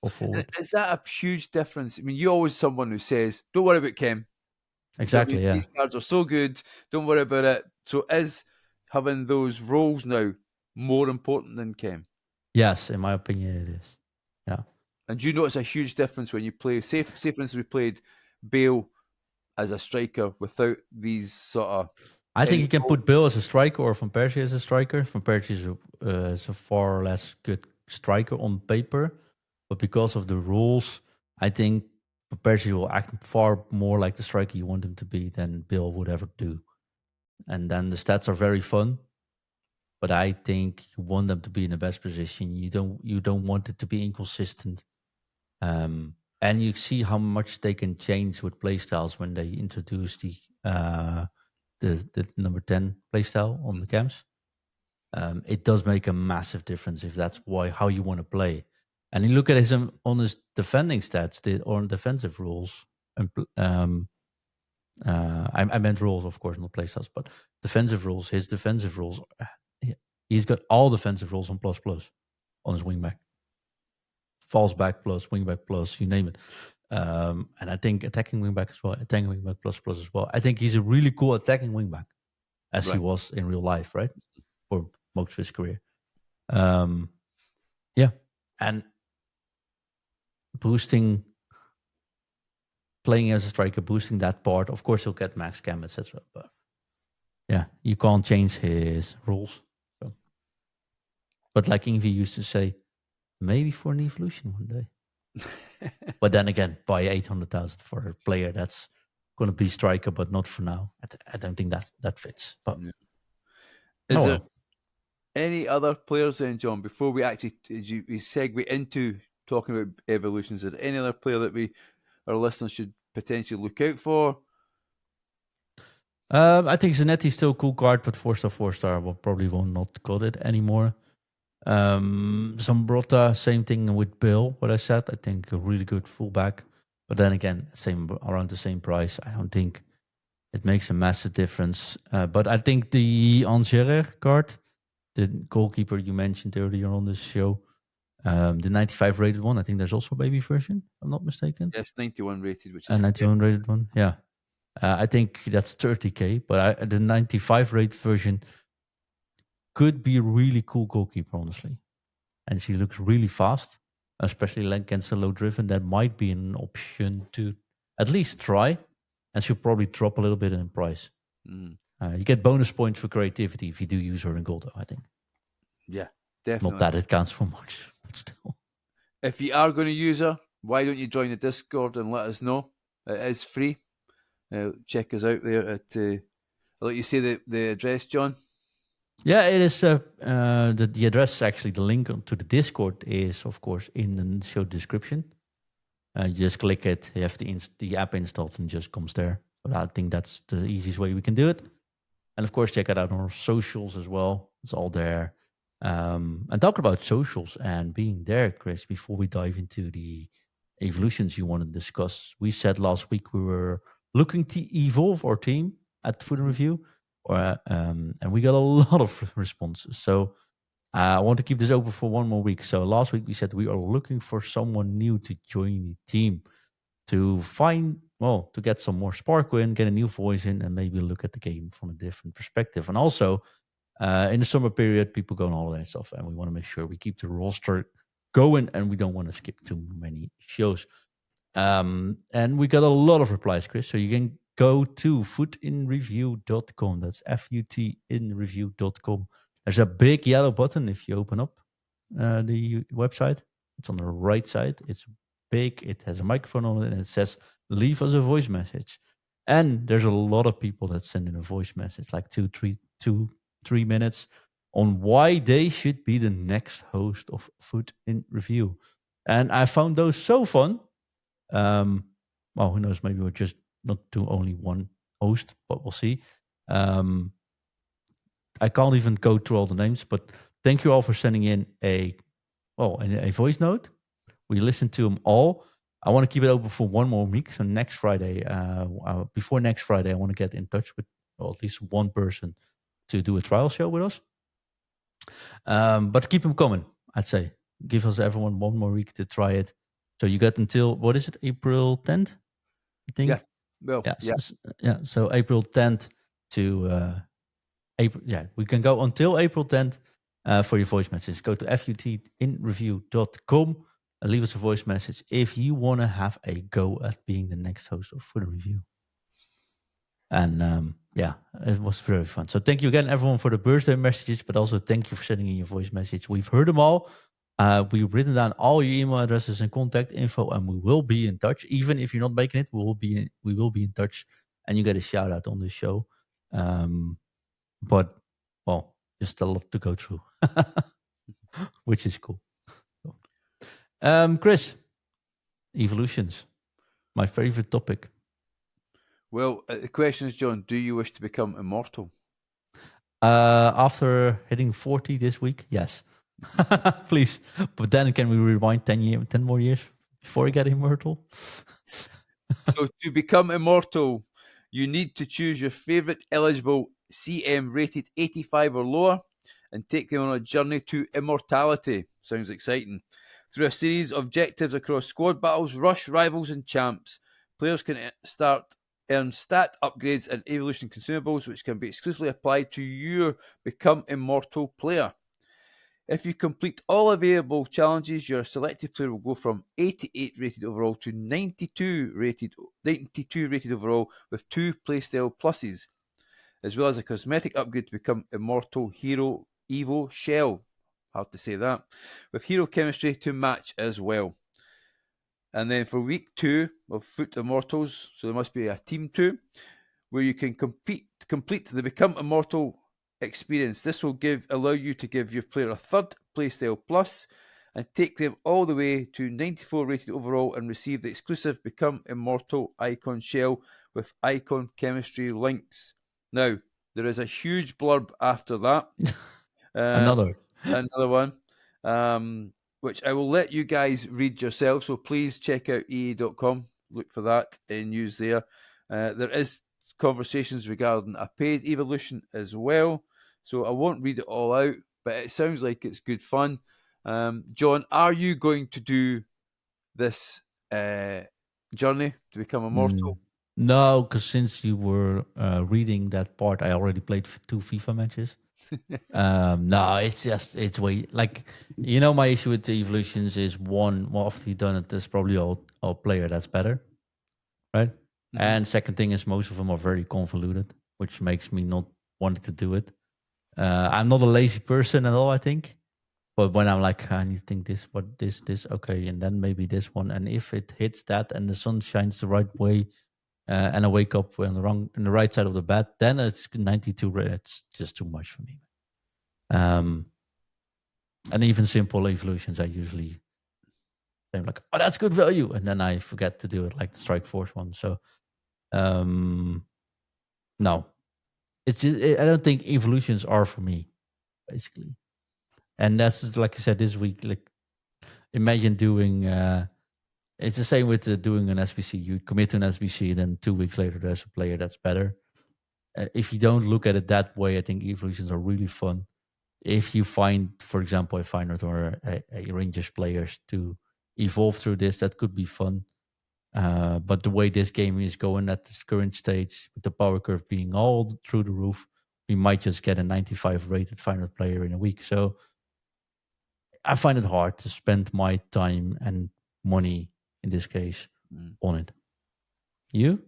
or forward. Is that a huge difference? I mean, you're always someone who says, "Don't worry about Kem." Exactly. Yeah. These cards are so good. Don't worry about it. So is having those roles now more important than Kem? Yes, in my opinion, it is. Yeah. And do you notice a huge difference when you play? Say for instance, we played Bale as a striker without these sort of. I think you can put Bale as a striker or Van Persie as a striker. Van Persie is a far less good striker on paper, but because of the rules, I think Van Persie will act far more like the striker you want him to be than Bale would ever do. And then the stats are very fun, but I think you want them to be in the best position. You don't want it to be inconsistent. And you see how much they can change with playstyles when they introduce the number 10 playstyle on the camps. It does make a massive difference if that's how you want to play. And you look at his defending stats, or defensive rules. And I meant rules, of course, not playstyles, but defensive rules. His defensive rules, he's got all defensive rules on ++ on his wingback. Falls back plus, wingback plus, you name it. And I think attacking wingback as well, attacking wingback ++ as well. I think he's a really cool attacking wingback, as he was in real life, right? For most of his career. Yeah. And playing as a striker, boosting that part. Of course, he'll get max cam, etc. But yeah, you can't change his rules. So. But like Ingvi used to say, maybe for an evolution one day. But then again, buy 800,000 for a player that's going to be striker, but not for now. I don't think that fits. But is there any other players then, John? Before we actually we segue into talking about evolutions, is there any other player that our listeners should potentially look out for? I think Zanetti's still a cool card, but 4-star will probably not got it anymore. Zambrotta, same thing with Bill, what I said. I think a really good fullback. But then again, around the same price. I don't think it makes a massive difference. But I think the Angerer card, the goalkeeper you mentioned earlier on this show, the 95 rated one, I think there's also a baby version, if I'm not mistaken. Yes, 91 rated, which is 91 rated one, yeah. I think that's 30k, but the 95 rated version could be a really cool goalkeeper, honestly. And she looks really fast, especially against the low driven. That might be an option to at least try, and she'll probably drop a little bit in price. You get bonus points for creativity if you do use her in goal, though, I think. Yeah, definitely. Not that it counts for much, but still. If you are going to use her, why don't you join the Discord and let us know? It is free. Check us out there at. I'll let you say the address, John. Yeah, it is. The address, actually, the link to the Discord is, of course, in the show description. You just click it. You have the app installed and it just comes there. But I think that's the easiest way we can do it. And of course, check it out on our socials as well. It's all there. And talk about socials and being there, Chris, before we dive into the evolutions you want to discuss. We said last week we were looking to evolve our team at FUT IN Review. And we got a lot of responses. So I want to keep this open for one more week. So last week we said we are looking for someone new to join the team to get some more sparkle in, get a new voice in, and maybe look at the game from a different perspective. And also in the summer period, people go on holiday and stuff, and we want to make sure we keep the roster going and we don't want to skip too many shows. And we got a lot of replies, Chris. So you can go to futinreview.com. That's FUTinreview.com. There's a big yellow button if you open up the website. It's on the right side. It's big. It has a microphone on it, and it says, leave us a voice message. And there's a lot of people that send in a voice message, like 2-3 minutes. on why they should be the next host of FUT in Review. And I found those so fun. Well, who knows? Maybe we'll just not do only one host, but we'll see. I can't even go through all the names, but thank you all for sending in a voice note. We listened to them all. I want to keep it open for one more week. So next Friday, before next Friday, I want to get in touch with at least one person to do a trial show with us. But keep them coming, I'd say. Give us everyone one more week to try it. So you got until, what is it, April 10th, I think? Yeah. Well, yeah. So April 10th to April. Yeah, we can go until April 10th for your voice message. Go to futinreview.com and leave us a voice message if you want to have a go at being the next host of FUT Review. And yeah, it was very fun. So thank you again, everyone, for the birthday messages, but also thank you for sending in your voice message. We've heard them all. We've written down all your email addresses and contact info, and we will be in touch. Even if you're not making it, we will be in touch, and you get a shout out on the show. But well, just a lot to go through, which is cool. Chris, evolutions, my favorite topic. Well, the question is, John, do you wish to become immortal? After hitting 40 this week, yes. Please. But then can we rewind 10 more years before I get immortal? So to become immortal, you need to choose your favorite eligible CM rated 85 or lower and take them on a journey to immortality. Sounds exciting. Through a series of objectives across squad battles, rush, rivals, and champs, players can earn stat upgrades and evolution consumables, which can be exclusively applied to your become immortal player. If you complete all available challenges, your selected player will go from 88 rated overall to 92 rated overall with 2 playstyle pluses, as well as a cosmetic upgrade to become Immortal Hero Evo Shell. Hard to say that. With hero chemistry to match as well. And then for week 2 of FUT Immortals, so there must be a team 2, where you can complete the Become Immortal experience. This will allow you to give your player a third playstyle plus and take them all the way to 94 rated overall and receive the exclusive Become Immortal Icon Shell with Icon Chemistry links. Now, there is a huge blurb after that. Another one, which I will let you guys read yourself. So please check out EA.com. Look for that in news there. There is conversations regarding a paid evolution as well. So I won't read it all out, but it sounds like it's good fun. John, are you going to do this journey to become immortal? No, because since you were reading that part, I already played 2 FIFA matches. No, it's way like, my issue with the evolutions is one, more often you've done it, there's probably a player that's better, right? Mm-hmm. And second thing is most of them are very convoluted, which makes me not want to do it. I'm not a lazy person at all, I think. But when I'm like, I need to think this, okay, and then maybe this one, and if it hits that and the sun shines the right way, and I wake up on the right side of the bed, then it's 92. It's just too much for me. And even simple evolutions, I usually I'm like, oh, that's good value, and then I forget to do it, like the Strike Force one. So, no, it's just, I don't think evolutions are for me, basically. And that's like I said this week. Like, imagine doing. It's the same with doing an SBC. You commit to an SBC, then 2 weeks later there's a player that's better. If you don't look at it that way, I think evolutions are really fun. If you find, for example, a Feyenoord or a Rangers players to evolve through this, that could be fun. But the way this game is going at this current stage, with the power curve being all through the roof, we might just get a 95 rated Feyenoord player in a week. So I find it hard to spend my time and money, in this case, on it. You?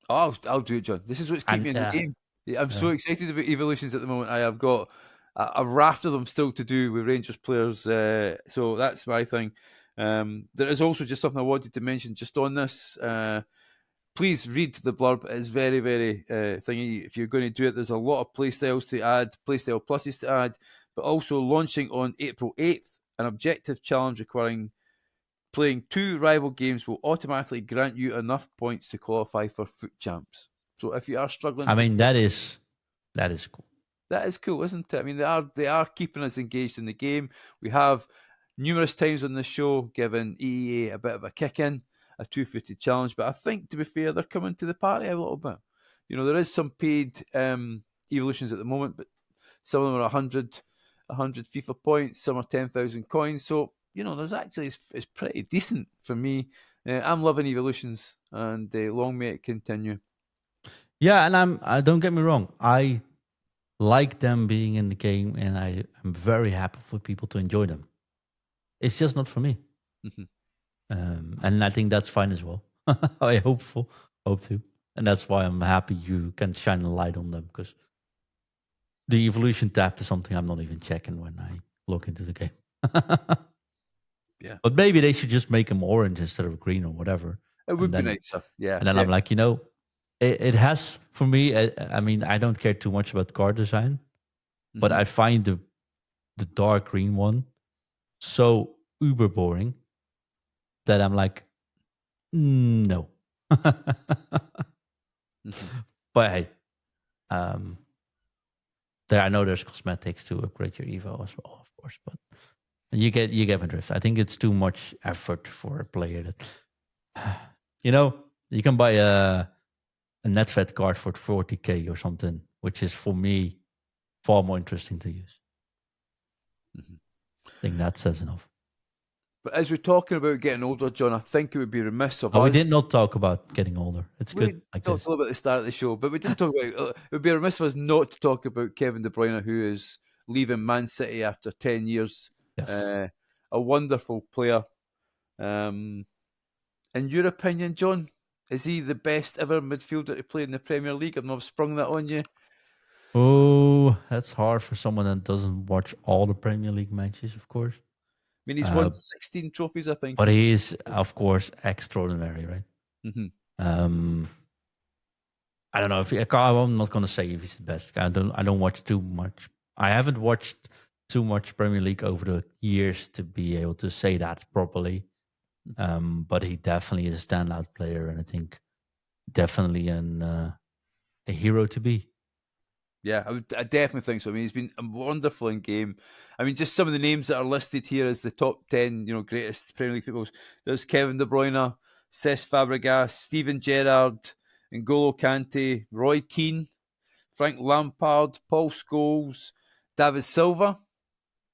Oh, I'll do it, John. This is what's keeping me in the game. I'm so excited about evolutions at the moment. I have got a raft of them still to do with Rangers players. So that's my thing. There is also just something I wanted to mention just on this. Please read the blurb. It's very, very thingy. If you're going to do it, there's a lot of playstyles to add, playstyle pluses to add. but also launching on April 8th, an objective challenge requiring playing 2 rival games will automatically grant you enough points to qualify for FUT Champs. So if you are struggling, I mean, that is cool. that is cool, isn't it? I mean, they are keeping us engaged in the game. We have numerous times on the show given EA a bit of a kick in, a 250 challenge, but I think, to be fair, they're coming to the party a little bit. You know, there is some paid evolutions at the moment, but some of them are 100 FIFA points, some are 10,000 coins. So, you know, there's actually, it's pretty decent for me. I'm loving evolutions, and long may it continue. Yeah, and I don't get me wrong, I like them being in the game, and I am very happy for people to enjoy them. It's just not for me, and I think that's fine as well. I hope to, and that's why I'm happy you can shine a light on them, because the evolution tab is something I'm not even checking when I log into the game. Yeah, but maybe they should just make them orange instead of green or whatever. it would be nicer. Yeah, and then I'm like, it has for me. I mean, I don't care too much about card design, but I find the dark green one so uber boring that I'm like, no. But hey, I know there's cosmetics to upgrade your Evo as well, of course, but you get my drift. I think it's too much effort for a player that, you can buy a NetFed card for 40k or something, which is for me far more interesting to use. I think that says enough. But as we're talking about getting older, John, I think it would be remiss of us. We did not talk about getting older. It's good. We talked a little bit at the start of the show, but we didn't talk about it. It would be remiss of us not to talk about Kevin De Bruyne, who is leaving Man City after 10 years. Yes. A wonderful player. In your opinion, John, is he the best ever midfielder to play in the Premier League? I've sprung that on you. Oh, that's hard for someone that doesn't watch all the Premier League matches, of course. I mean, he's won 16 trophies, I think. But he is, of course, extraordinary, right? I don't know if I'm not going to say if he's the best. I don't watch too much. I haven't watched too much Premier League over the years to be able to say that properly. But he definitely is a standout player, and I think definitely a hero to be. Yeah, I definitely think so. I mean, he's been wonderful in game. I mean, just some of the names that are listed here as the top 10, greatest Premier League footballers. There's Kevin De Bruyne, Cesc Fabregas, Steven Gerrard, N'Golo Kante, Roy Keane, Frank Lampard, Paul Scholes, David Silva.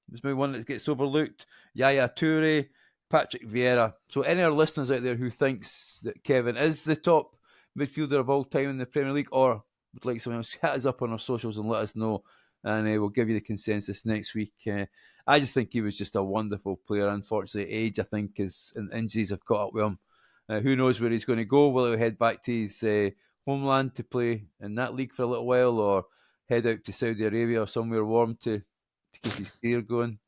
There's maybe one that gets overlooked. Yaya Toure, Patrick Vieira. So any of our listeners out there who thinks that Kevin is the top midfielder of all time in the Premier League, or would like someone else, hit us up on our socials and let us know, and we'll give you the consensus next week. I just think he was just a wonderful player. Unfortunately, age, I think, and injuries have caught up with him. Who knows where he's going to go? Will he head back to his homeland to play in that league for a little while, or head out to Saudi Arabia or somewhere warm to keep his career going?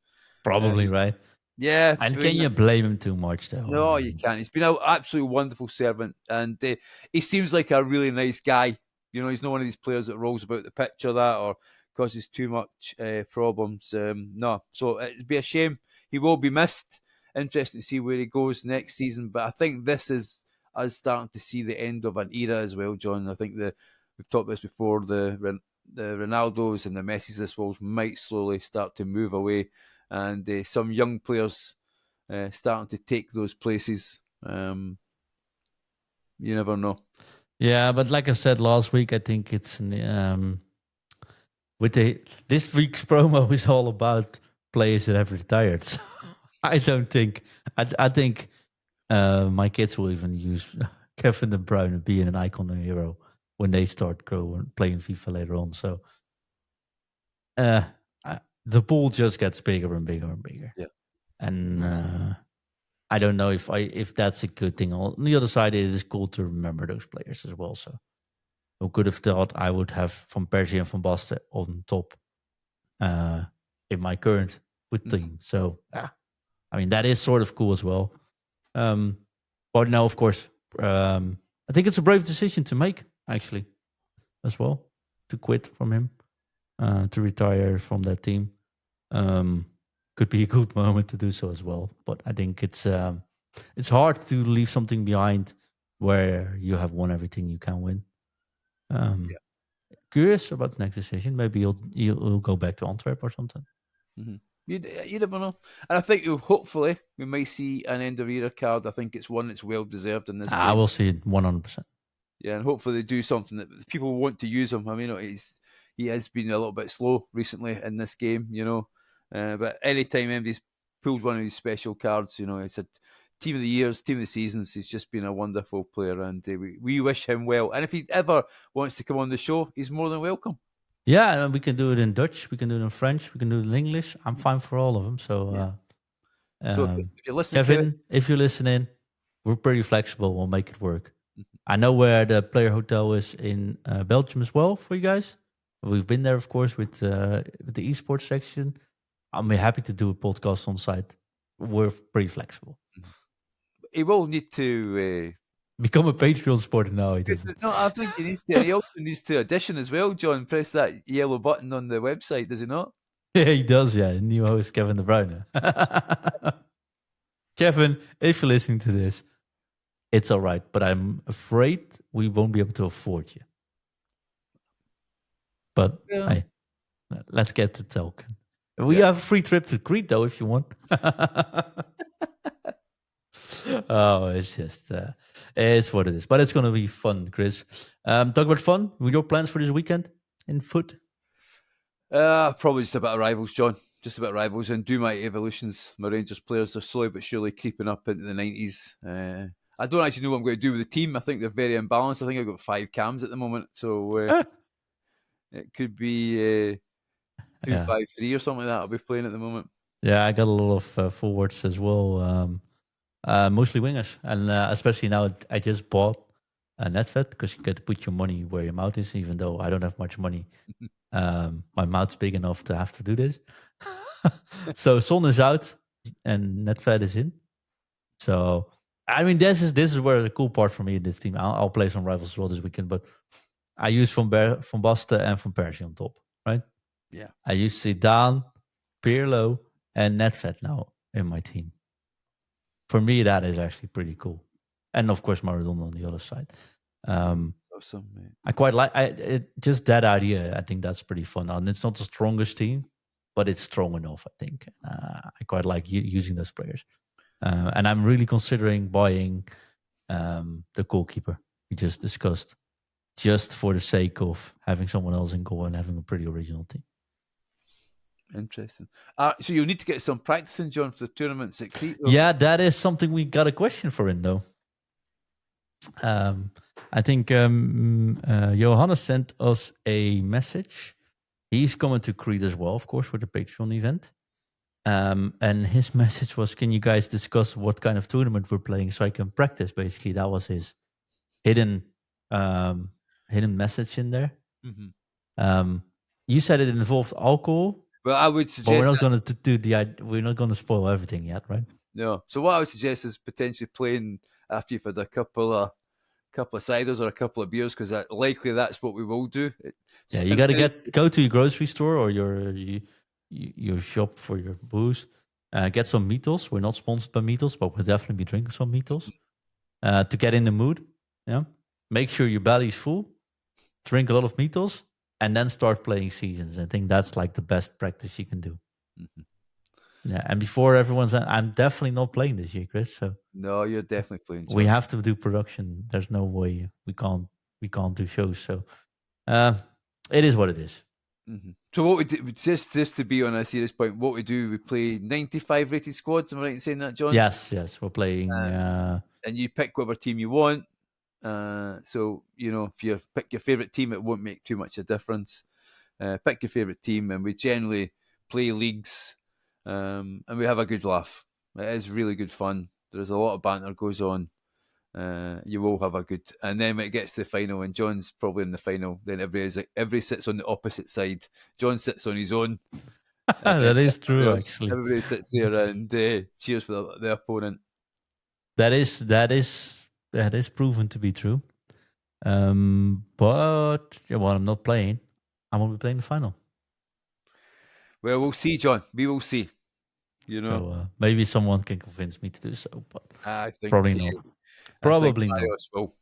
Probably, right? Yeah. And can you blame him too much, though? No, you can't. He's been an absolutely wonderful servant, and he seems like a really nice guy. He's not one of these players that rolls about the pitch or that, or causes too much problems. No, so it'd be a shame. He will be missed. Interesting to see where he goes next season, but I think this is us starting to see the end of an era as well, John. I think we've talked about this before. The Ronaldos and the Messis of this world might slowly start to move away, and some young players starting to take those places. You never know. Yeah, but like I said last week, I think it's this week's promo is all about players that have retired. So I don't think I think my kids will even use Kevin De Bruyne being an icon and hero when they start playing FIFA later on. So the pool just gets bigger and bigger and bigger. Yeah, and I don't know if that's a good thing. On the other side, it is cool to remember those players as well. So who could have thought I would have Van Persie and Van Basten on top in my current team. So I mean, that is sort of cool as well. But now, of course, I think it's a brave decision to make, actually, as well, to quit from him, to retire from that team. could be a good moment to do so as well. But I think it's hard to leave something behind where you have won everything you can win. Yeah. Curious about the next decision. Maybe you'll go back to Antwerp or something. Mm-hmm. You never know. And I think hopefully we might see an end of era card. I think it's one that's well deserved in this I game. will see it 100%. Yeah, and hopefully they do something that people want to use him. I mean, he has been a little bit slow recently in this game, but anytime anybody's pulled one of these special cards, it's a team of the years, team of the seasons. He's just been a wonderful player, and we wish him well. And if he ever wants to come on the show, he's more than welcome. Yeah, and we can do it in Dutch, we can do it in French, we can do it in English. I'm fine for all of them. So, So if you're listening, Kevin, if you're listening, we're pretty flexible. We'll make it work. I know where the player hotel is in Belgium as well for you guys. We've been there, of course, with the esports section. I'm happy to do a podcast on site. We're pretty flexible. he will need to become a Patreon supporter now. He doesn't. No, I think he needs to. He also needs to audition as well, John. Press that yellow button on the website, does he not? Yeah, he does. Yeah, new host Kevin De Bruyne. Kevin, if you're listening to this, it's all right, but I'm afraid we won't be able to afford you. But hey, let's get to talking. We have a free trip to Crete, though, if you want. Oh, it's just, it's what it is. But it's going to be fun, Chris. Talk about fun. Your plans for this weekend in FUT? Probably just about rivals, John. Just about rivals and do my evolutions. My Rangers players are slowly but surely creeping up into the 90s. I don't actually know what I'm going to do with the team. I think they're very imbalanced. I think I've got 5 cams at the moment. So it could be 2-5-3 or something like that I'll be playing at the moment. Yeah, I got a lot of forwards as well. Mostly wingers. And especially now I just bought a NetFed because you get to put your money where your mouth is, even though I don't have much money. My mouth's big enough to have to do this. So Son is out and NetFed is in. So I mean, this is where the cool part for me in this team. I'll play some rivals as well this weekend, but I use Van Basten and Van Persie on top, right? Yeah. I use Zidane, Pirlo, and NetFed now in my team. For me, that is actually pretty cool. And of course, Maradona on the other side. Awesome, mate. I quite like just that idea. I think that's pretty fun. And it's not the strongest team, but it's strong enough, I think. I quite like using those players. And I'm really considering buying the goalkeeper we just discussed, just for the sake of having someone else in goal and having a pretty original team. Interesting. So you'll need to get some practicing, John, for the tournaments at Crete. Yeah, that is something we got a question for in, though. I think Johannes sent us a message. He's coming to Crete as well, of course, for the Patreon event. And his message was, can you guys discuss what kind of tournament we're playing so I can practice? Basically, that was his hidden message in there. Mm-hmm. You said it involved alcohol. Well, I would suggest we're not going to do we're not going to spoil everything yet, right? No. So what I would suggest is potentially playing after you've had a couple of ciders or a couple of beers, because likely that's what we will do. You got to go to your grocery store or your shop for your booze. Get some Meatles. We're not sponsored by Meatles, but we'll definitely be drinking some Meatles to get in the mood. Yeah. Make sure your belly's full. Drink a lot of Meatles. And then start playing seasons. I think that's like the best practice you can do. Mm-hmm. Yeah, and before everyone's, I'm definitely not playing this year, Chris. So no, you're definitely playing. John. We have to do production. There's no way we can't do shows. So it is what it is. Mm-hmm. So what we do, just to be on a serious point, what we do, we play 95 rated squads. Am I right in saying that, John? Yes, we're playing. And you pick whatever team you want. So, if you pick your favourite team, it won't make too much of a difference. Pick your favourite team, and we generally play leagues, and we have a good laugh. It is really good fun. There's a lot of banter goes on. You will have a good... And then when it gets to the final, and John's probably in the final, then everybody sits on the opposite side. John sits on his own. That is true, actually. Everybody sits there and cheers for the opponent. That is proven to be true. But while I'm not playing, I'm going to be playing the final. Well, we'll see, John. We will see. You know, So maybe someone can convince me to do so, but I think probably not. I think Probably not. Marius will.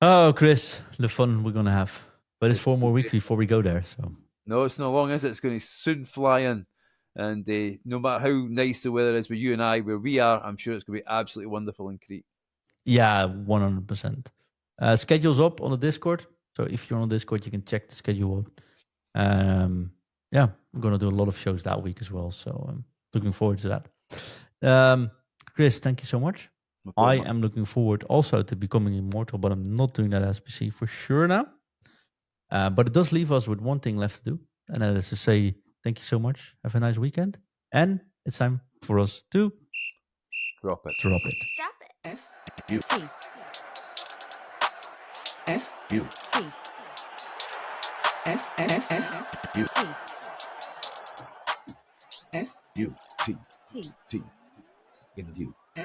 Oh, Chris, the fun we're gonna have. But it's It's 4 more gonna weeks be- before we go there. So No, it's not long, is it? It's going to soon fly in. And no matter how nice the weather is with you and I, where we are, I'm sure it's going to be absolutely wonderful in Crete. yeah, 100%. Schedule's up on the Discord. So if you're on Discord, you can check the schedule out. Yeah, I'm gonna do a lot of shows that week as well. So I'm looking forward to that. Chris, thank you so much. No I problem. am looking forward also to becoming immortal, but I'm not doing that SBC for sure now. But it does leave us with one thing left to do, and that is to say thank you so much. Have a nice weekend, and it's time for us to Drop it. drop it. Drop it. U T. U T. U T. U T T. T interview. T.